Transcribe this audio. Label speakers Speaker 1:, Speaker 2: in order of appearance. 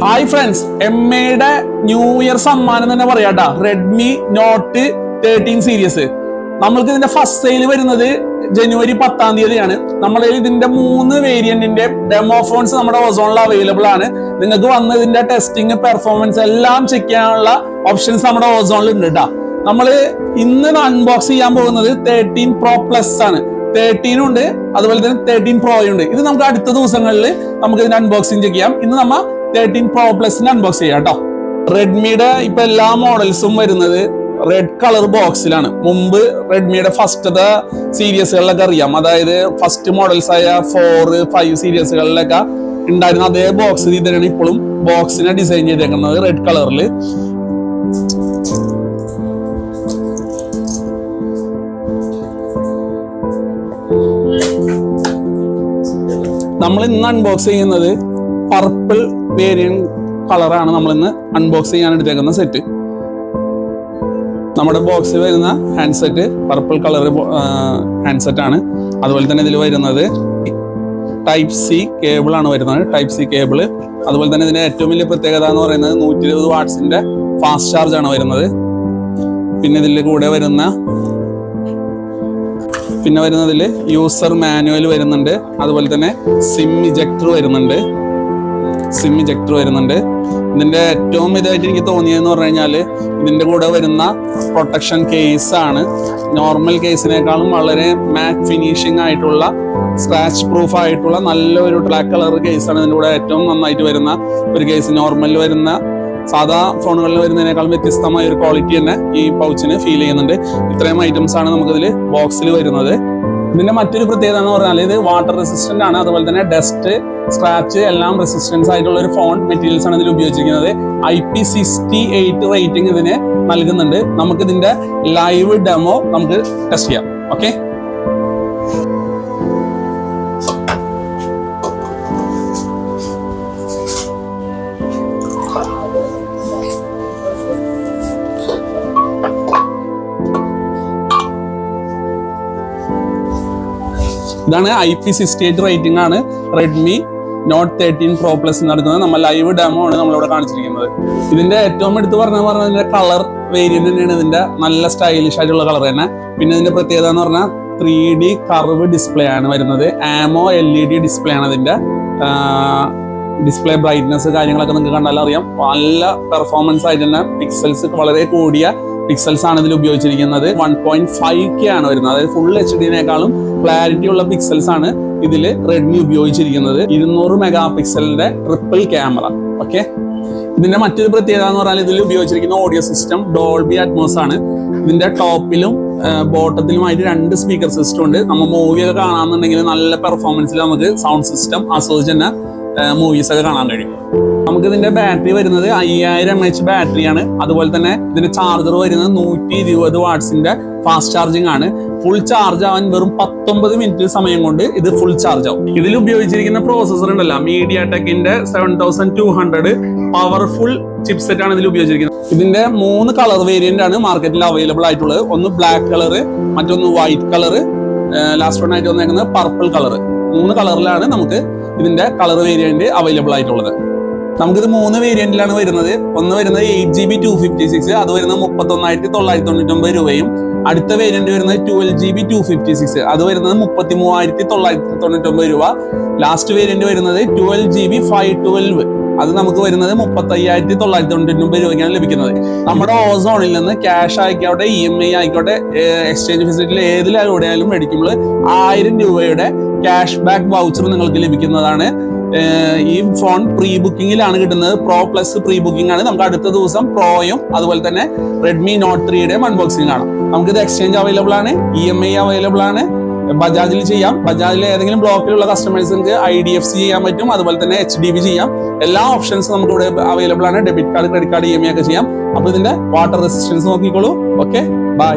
Speaker 1: Hi friends, എംഎയുടെ new year സമ്മാനം തന്നെ പറയാട്ടാ. Redmi not 13 series നമ്മൾക്ക് ഇതിന്റെ ഫസ്റ്റ് സെയിൽ വരുന്നത് ജനുവരി 10-ാം തീയതിയാണ്. നമ്മുടെ ഇതിന്റെ 3 വേരിയന്റിന്റെ ഡെമോ ഫോൺസ് നമ്മുടെ ഓസോണിൽ അവൈലബിൾ ആണ്. നിങ്ങൾക്ക് വന്ന് ഇതിന്റെ ടെസ്റ്റിംഗ് പെർഫോമൻസ് എല്ലാം ചെക്ക് ചെയ്യാനുള്ള ഓപ്ഷൻസ് നമ്മുടെ ഓസോണിൽ ഉണ്ട് കേട്ടോ. നമ്മൾ ഇന്ന് അൺബോക്സ് ചെയ്യാൻ പോകുന്നത് 13 Pro Plus ആണ്. 13 ഉണ്ട്, അതുപോലെ തന്നെ 13 Pro ഉണ്ട്. ഇത് നമുക്ക് അടുത്ത ദിവസങ്ങളിൽ നമുക്ക് ഇതിന്റെ അൺബോക്സിംഗ് ചെക്ക് ചെയ്യാം. ഇന്ന് നമ്മ 13 Pro Plus അൺബോക്സ് ചെയ്യാം കേട്ടോ. റെഡ്മിയുടെ ഇപ്പൊ എല്ലാ മോഡൽസും വരുന്നത് റെഡ് കളർ ബോക്സിലാണ്. മുമ്പ് റെഡ്മിയുടെ ഫസ്റ്റത്തെ സീരീസുകളിലൊക്കെ അറിയാം, അതായത് ഫസ്റ്റ് മോഡൽസ് ആയ 4, 5 സീരീസുകളിലൊക്കെ ഉണ്ടായിരുന്ന അതേ ബോക്സ് രീതിയിലാണ് ഇപ്പോഴും ബോക്സിനെ ഡിസൈൻ ചെയ്തേക്കുന്നത് റെഡ് കളറിൽ. നമ്മൾ ഇന്ന് അൺബോക്സ് ചെയ്യുന്നത് പർപ്പിൾ വേരിയന്റ് കളറാണ്. നമ്മൾ ഇന്ന് അൺബോക്സ് ചെയ്യാൻ എടുത്തേക്കുന്ന സെറ്റ്. നമ്മുടെ ബോക്സിൽ വരുന്ന ഹാൻഡ്സെറ്റ് പർപ്പിൾ കളർ ഹാൻഡ്സെറ്റ് ആണ്. അതുപോലെ തന്നെ ഇതിൽ വരുന്നത് Type-C കേബിൾ ആണ് വരുന്നത്, Type-C കേബിൾ. അതുപോലെ തന്നെ ഇതിന്റെ ഏറ്റവും വലിയ പ്രത്യേകത എന്ന് പറയുന്നത് 120 വാട്ട്സിന്റെ ഫാസ്റ്റ് ചാർജ് ആണ് വരുന്നത്. പിന്നെ ഇതിൽ കൂടെ വരുന്നതിൽ യൂസർ മാനുവൽ വരുന്നുണ്ട്. അതുപോലെ തന്നെ സിം ഇജക്ടർ വരുന്നുണ്ട്. ഇതിന്റെ ഏറ്റവും ഇതായിട്ട് എനിക്ക് തോന്നിയതെന്ന് പറഞ്ഞു കഴിഞ്ഞാൽ ഇതിന്റെ കൂടെ വരുന്ന പ്രൊട്ടക്ഷൻ കേസ് ആണ്. നോർമൽ കേസിനേക്കാളും വളരെ മാറ്റ് ഫിനിഷിംഗ് ആയിട്ടുള്ള, സ്ക്രാച്ച് പ്രൂഫ് ആയിട്ടുള്ള നല്ലൊരു ബ്ലാക്ക് കളർ കേസാണ് ഇതിന്റെ കൂടെ ഏറ്റവും നന്നായിട്ട് വരുന്ന ഒരു കേസ്. നോർമലിൽ വരുന്ന സാധാ ഫോണുകളിൽ വരുന്നതിനേക്കാളും വ്യത്യസ്തമായ ഒരു ക്വാളിറ്റി തന്നെ ഈ പൗച്ചിന് ഫീൽ ചെയ്യുന്നുണ്ട്. ഇത്രയും ഐറ്റംസ് ആണ് നമുക്കിതിൽ ബോക്സിൽ വരുന്നത്. ഇതിന്റെ മറ്റൊരു പ്രത്യേകത എന്ന് പറഞ്ഞാൽ ഇത് വാട്ടർ റെസിസ്റ്റന്റ് ആണ്. അതുപോലെ തന്നെ ഡസ്റ്റ്, സ്ക്രാച്ച് എല്ലാം റെസിസ്റ്റൻസ് ആയിട്ടുള്ള ഒരു ഫോൺ മെറ്റീരിയൽസ് ആണ് ഇതിൽ ഉപയോഗിച്ചിരിക്കുന്നത്. IP68 റേറ്റിംഗ് ഇതിന് നൽകുന്നുണ്ട്. നമുക്ക് ഇതിന്റെ ലൈവ് ഡെമോ നമുക്ക് ടെസ്റ്റ് ചെയ്യാം. ഓക്കെ, ഇതാണ് IP68 റേറ്റിംഗ് ആണ് റെഡ്മി നോട്ട് 13 Pro Plus നടക്കുന്നത്. നമ്മൾ ലൈവ് ഡെമോ ആണ് നമ്മളിവിടെ കാണിച്ചിരിക്കുന്നത്. ഇതിന്റെ ഏറ്റവും എടുത്ത് പറഞ്ഞതിന്റെ കളർ വേരിയന്റ് തന്നെയാണ്. ഇതിന്റെ നല്ല സ്റ്റൈലിഷ് ആയിട്ടുള്ള കളർ തന്നെ. പിന്നെ ഇതിന്റെ പ്രത്യേകത എന്ന് പറഞ്ഞാൽ 3D കർവ് ഡിസ്പ്ലേ ആണ് വരുന്നത്. AMO LED ഡിസ്പ്ലേ ആണ് ഇതിന്റെ. ഡിസ്പ്ലേ ബ്രൈറ്റ്നസ് കാര്യങ്ങളൊക്കെ നിങ്ങൾക്ക് കണ്ടാൽ അറിയാം. നല്ല പെർഫോമൻസ് ആയിട്ട് തന്നെ പിക്സൽസ് വളരെ കൂടിയ പിക്സൽസ് ആണ് ഇതിൽ ഉപയോഗിച്ചിരിക്കുന്നത്. 1.5K ആണ് വരുന്നത്. അതായത് ഫുൾ HD-നേക്കാളും ക്ലാരിറ്റി ഉള്ള പിക്സൽസ് ആണ് ഇതിൽ റെഡ്മി ഉപയോഗിച്ചിരിക്കുന്നത്. 200 മെഗാ പിക്സലിന്റെ ട്രിപ്പിൾ ക്യാമറ. ഓക്കെ, ഇതിന്റെ മറ്റൊരു പ്രത്യേകത എന്ന് പറഞ്ഞാൽ ഇതിൽ ഉപയോഗിച്ചിരിക്കുന്ന ഓഡിയോ സിസ്റ്റം ഡോൾബി അറ്റ്മോസ് ആണ്. ഇതിന്റെ ടോപ്പിലും ബോട്ടത്തിലുമായിട്ട് 2 സ്പീക്കർ സിസ്റ്റം ഉണ്ട്. നമ്മൾ മൂവിയൊക്കെ കാണാന്നുണ്ടെങ്കിൽ നല്ല പെർഫോമൻസിൽ നമുക്ക് സൗണ്ട് സിസ്റ്റം ആസ്വദിച്ച് തന്നെ മൂവീസ് ഒക്കെ കാണാൻ കഴിയും. നമുക്ക് ഇതിന്റെ ബാറ്ററി വരുന്നത് 5000 mAh ബാറ്ററിയാണ്. അതുപോലെ തന്നെ ഇതിന്റെ ചാർജർ വരുന്നത് 120 വാട്ട്സിന്റെ ഫാസ്റ്റ് ചാർജിങ് ആണ്. ഫുൾ ചാർജ് ആവാൻ വെറും 19 മിനിറ്റ് സമയം കൊണ്ട് ഇത് ഫുൾ ചാർജ് ആവും. ഇതിൽ ഉപയോഗിച്ചിരിക്കുന്ന പ്രോസസർ ഉണ്ടല്ലോ, MediaTekന്റെ 7200 പവർഫുൾ ചിപ്സെറ്റ് ആണ് ഇതിൽ ഉപയോഗിച്ചിരിക്കുന്നത്. ഇതിന്റെ 3 കളർ വേരിയന്റ് ആണ് മാർക്കറ്റിൽ അവൈലബിൾ ആയിട്ടുള്ളത്. ഒന്ന് ബ്ലാക്ക് കളർ, മറ്റൊന്ന് വൈറ്റ് കളർ, ലാസ്റ്റ് വൺ ആയിട്ട് വന്നേക്കുന്നത് പർപ്പിൾ കളർ. 3 കളറിലാണ് നമുക്ക് ഇതിന്റെ കളർ വേരിയന്റ് അവൈലബിൾ ആയിട്ടുള്ളത്. നമുക്കിത് 3 വേരിയന്റിലാണ് വരുന്നത്. ഒന്ന് വരുന്നത് 8GB 256, അത് വരുന്നത് 31,999 രൂപയും. അടുത്ത വേരിയന്റ് വരുന്നത് 12GB 256, അത് വരുന്നത് 33,999 രൂപ. ലാസ്റ്റ് വേരിയന്റ് വരുന്നത് 12GB 512, അത് നമുക്ക് വരുന്നത് 35,999 രൂപയ്ക്കാണ് ലഭിക്കുന്നത്. നമ്മുടെ ഓസോണിൽ നിന്ന് ക്യാഷ് ആയിക്കോട്ടെ, EMI ആയിക്കോട്ടെ, എക്സ്ചേഞ്ച് ഫെസിലിറ്റിയിൽ ഏതിലൂടെയാലും മേടിക്കുമ്പോൾ 1000 രൂപയുടെ ക്യാഷ് ബാക്ക് വൗച്ചർ നിങ്ങൾക്ക് ലഭിക്കുന്നതാണ്. ഈ ഫോൺ പ്രീ ബുക്കിംഗിലാണ് കിട്ടുന്നത്. Pro Plus പ്രീ ബുക്കിംഗ് ആണ്. നമുക്ക് അടുത്ത ദിവസം പ്രോയും അതുപോലെ തന്നെ റെഡ്മി നോട്ട് 3യുടെയും അൺബോക്സിംഗ് ആണ്. നമുക്കിത് എക്സ്ചേഞ്ച് അവൈലബിൾ ആണ്, EMI അവൈലബിൾ ആണ്. ബജാജിൽ ചെയ്യാം. ബജാജിലെ ഏതെങ്കിലും ബ്ലോക്കിലുള്ള കസ്റ്റമേഴ്സിന് IDFC ചെയ്യാൻ പറ്റും. അതുപോലെ തന്നെ HDB ചെയ്യാം. എല്ലാ ഓപ്ഷൻസും നമുക്ക് ഇവിടെ അവൈലബിൾ ആണ്. Debit card, credit card, EMI ഒക്കെ ചെയ്യാം. അപ്പൊ ഇതിന്റെ വാട്ടർ റെസിസ്റ്റൻസ് നോക്കിക്കോളൂ. Okay, by.